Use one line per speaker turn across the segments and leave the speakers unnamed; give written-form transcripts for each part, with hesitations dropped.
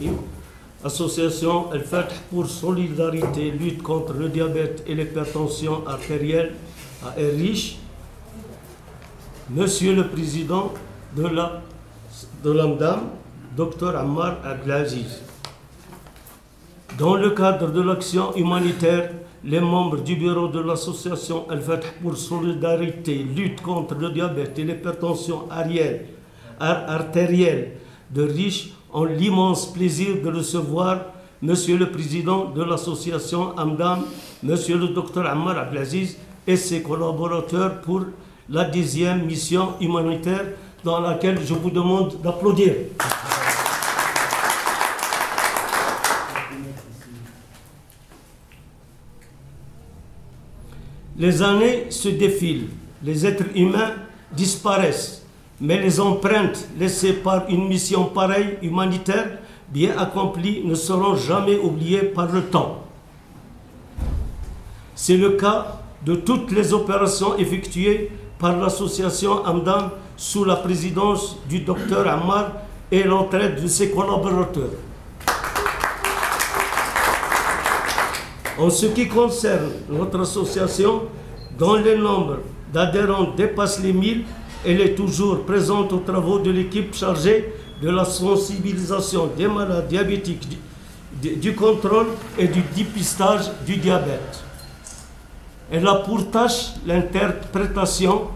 Rahim. Association Al-Fatih pour solidarité, lutte contre le diabète et l'hypertension artérielle à Riche. Monsieur le Président de l'AMDAM, Dr Ammar Abdelaziz. Dans le cadre de l'action humanitaire, les membres du bureau de l'association Al-Fatih pour solidarité, lutte contre le diabète et l'hypertension artérielle de Riche ont l'immense plaisir de recevoir Monsieur le Président de l'association AMDAM, Monsieur le Dr Ammar Abdelaziz et ses collaborateurs pour la 10e mission humanitaire dans laquelle je vous demande d'applaudir. Les années se défilent, les êtres humains disparaissent, mais les empreintes laissées par une mission pareille, humanitaire, bien accomplie, ne seront jamais oubliées par le temps. C'est le cas de toutes les opérations effectuées par l'association AMDAM sous la présidence du docteur Ammar et l'entraide de ses collaborateurs. En ce qui concerne notre association, dont le nombre d'adhérents dépasse les 1000, elle est toujours présente aux travaux de l'équipe chargée de la sensibilisation des malades diabétiques, du contrôle et du dépistage du diabète. Elle a pour tâche l'interprétation,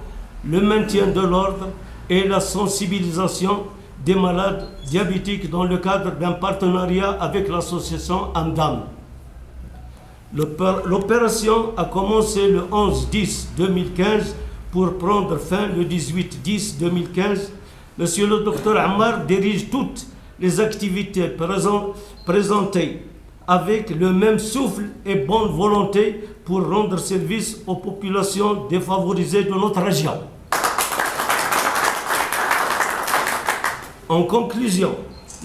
le maintien de l'ordre et la sensibilisation des malades diabétiques dans le cadre d'un partenariat avec l'association AMDAM. L'opération a commencé le 11-10-2015 pour prendre fin le 18-10-2015. Monsieur le docteur Ammar dirige toutes les activités présentées avec le même souffle et bonne volonté pour rendre service aux populations défavorisées de notre région. En conclusion,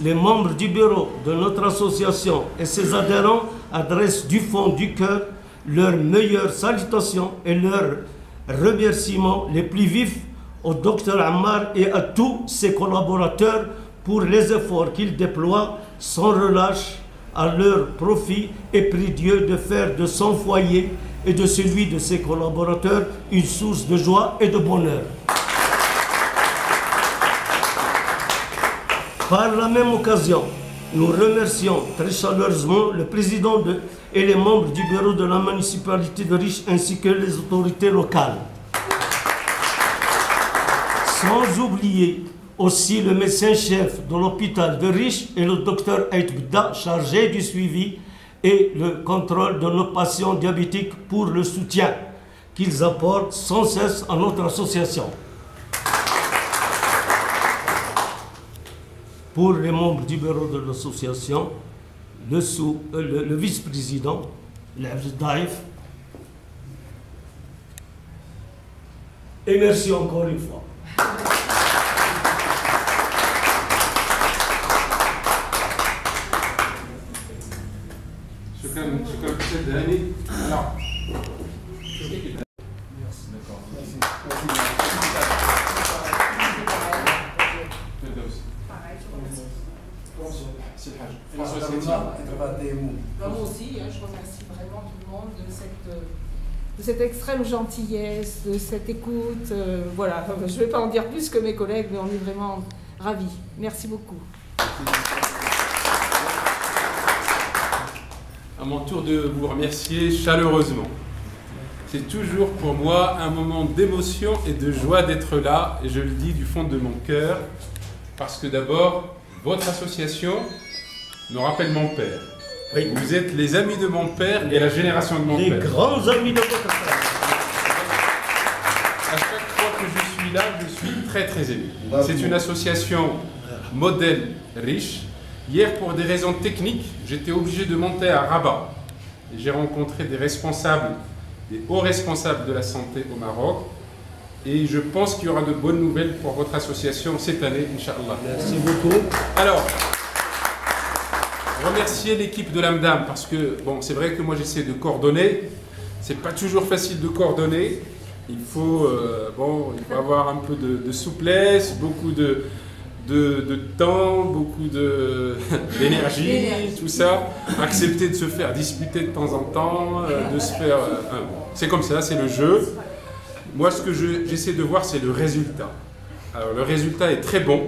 les membres du bureau de notre association et ses adhérents adressent du fond du cœur leurs meilleures salutations et leurs remerciements les plus vifs au docteur Ammar et à tous ses collaborateurs pour les efforts qu'ils déploient sans relâche à leur profit et prie Dieu de faire de son foyer et de celui de ses collaborateurs une source de joie et de bonheur. Par la même occasion, nous remercions très chaleureusement le président et les membres du bureau de la municipalité de Riche ainsi que les autorités locales. Sans oublier aussi le médecin-chef de l'hôpital de Riche et le docteur Aït Bda, chargé du suivi et le contrôle de nos patients diabétiques pour le soutien qu'ils apportent sans cesse à notre association. Pour les membres du bureau de l'association, le vice-président, l'Abd Daïf, et merci encore une fois.
Moi aussi, je remercie vraiment tout le monde de cette extrême gentillesse, de cette écoute. Voilà, je ne vais pas en dire plus que mes collègues, mais on est vraiment ravis. Merci beaucoup.
À mon tour de vous remercier chaleureusement. C'est toujours pour moi un moment d'émotion et de joie d'être là, et je le dis du fond de mon cœur, parce que d'abord, votre association me rappelle mon père. Oui. Vous êtes les amis de mon père et la génération de mon père.
Les grands amis de votre père.
À chaque fois que je suis là, je suis très très ému. C'est une association modèle riche. Hier, pour des raisons techniques, j'étais obligé de monter à Rabat. J'ai rencontré des responsables, des hauts responsables de la santé au Maroc. Et je pense qu'il y aura de bonnes nouvelles pour votre association cette année, Inch'Allah.
Merci beaucoup.
Alors, remercier l'équipe de l'AMDAM parce que, bon, c'est vrai que moi j'essaie de coordonner. C'est pas toujours facile de coordonner. Il faut avoir un peu de souplesse, beaucoup de de temps, beaucoup d'énergie, tout ça. Accepter de se faire disputer de temps en temps, de se faire... c'est comme ça, c'est le jeu. Moi, ce que j'essaie de voir, c'est le résultat. Alors, le résultat est très bon.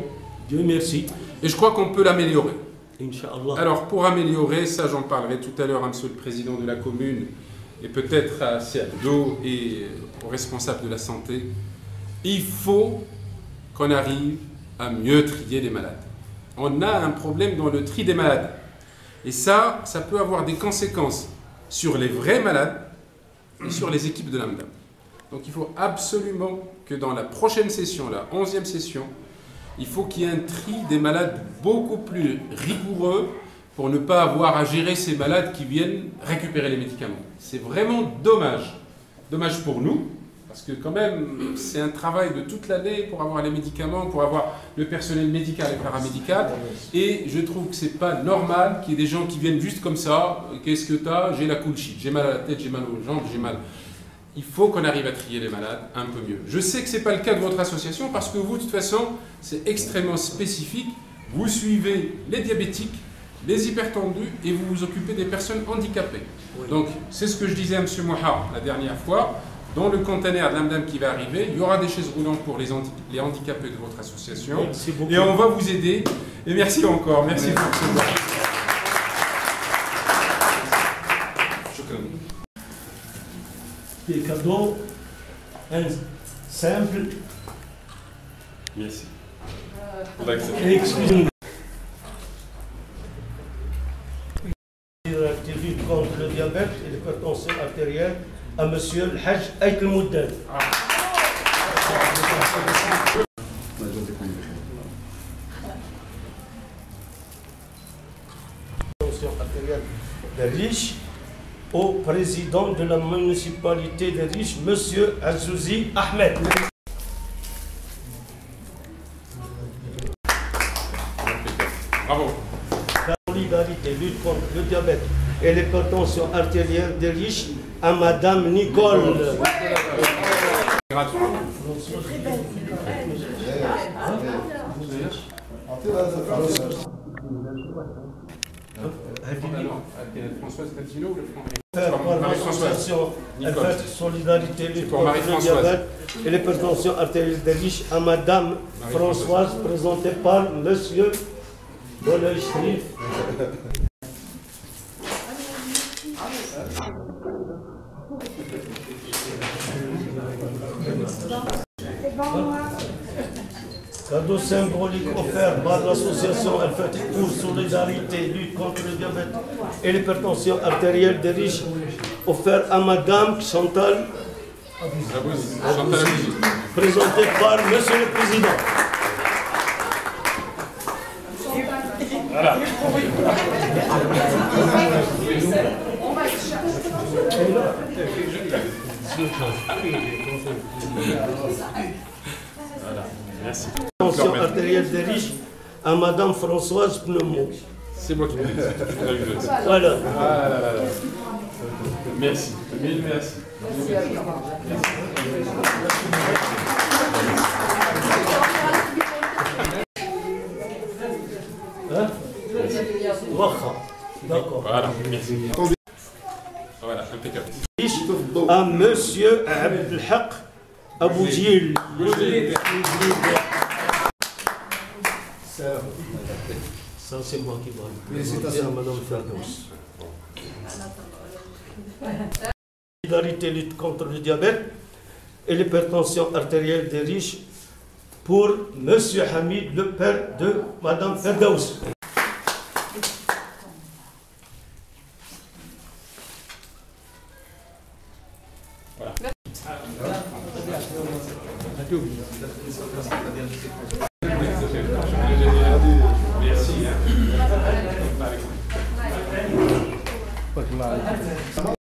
Dieu merci.
Et je crois qu'on peut l'améliorer.
Inch'Allah.
Alors, pour améliorer, ça j'en parlerai tout à l'heure à monsieur le président de la commune et peut-être à Siabdo et aux responsables de la santé. Il faut qu'on arrive à mieux trier les malades. On a un problème dans le tri des malades. Et ça peut avoir des conséquences sur les vrais malades et sur les équipes de l'AMDAM. Donc il faut absolument que dans la prochaine session, la 11e session, il faut qu'il y ait un tri des malades beaucoup plus rigoureux pour ne pas avoir à gérer ces malades qui viennent récupérer les médicaments. C'est vraiment dommage. Dommage pour nous, parce que quand même, c'est un travail de toute l'année pour avoir les médicaments, pour avoir le personnel médical et paramédical. Et je trouve que c'est pas normal qu'il y ait des gens qui viennent juste comme ça. Qu'est-ce que tu as? J'ai la coulchite, j'ai mal à la tête, j'ai mal aux jambes, j'ai mal... Il faut qu'on arrive à trier les malades un peu mieux. Je sais que ce n'est pas le cas de votre association parce que vous, de toute façon, c'est extrêmement spécifique. Vous suivez les diabétiques, les hypertendus et vous vous occupez des personnes handicapées. Oui. Donc, c'est ce que je disais à M. Mouha la dernière fois. Dans le conteneur de l'AMDAM qui va arriver, il y aura des chaises roulantes pour les handicapés de votre association. Et on va vous aider. Et merci encore. Merci pour ce moment.
Des cadeaux simples.
Merci.
Excusez-nous. Lutte contre le diabète et l'hypertension artérielle à monsieur le Hajj Aït el-Moudel. L'hypertension artérielle des riches au président de la municipalité des riches, monsieur Azouzi Ahmed.
Bravo.
La solidarité, lutte contre le diabète et l'hypertension artérielle des riches à madame Nicole.
Françoise Catino ou le
solidarité, lutte contre le diabète et l'hypertension artérielle des riches à madame Françoise, présentée par monsieur Boulay Shrif. Cadeau symbolique offert par l'association Al-Fatih pour solidarité, lutte contre le diabète et l'hypertension artérielle des riches, offert à madame Chantal Abouzi, présentée par monsieur le président. Voilà.
Voilà, merci.
Attention artérielle des riches à madame Françoise Pneumo.
C'est moi qui l'ai dit.
Voilà.
Ah là là là. Merci. Mille merci.
Hein? D'accord.
Voilà, merci. Voilà, impeccable.
À monsieur Abdelhaq Aboujil. Ça, c'est moi qui vois. Félicitations à madame Ferdous. Solidarité, lutte contre le diabète et l'hypertension artérielle des riches pour monsieur Hamid, le père de madame Ferdous. Voilà.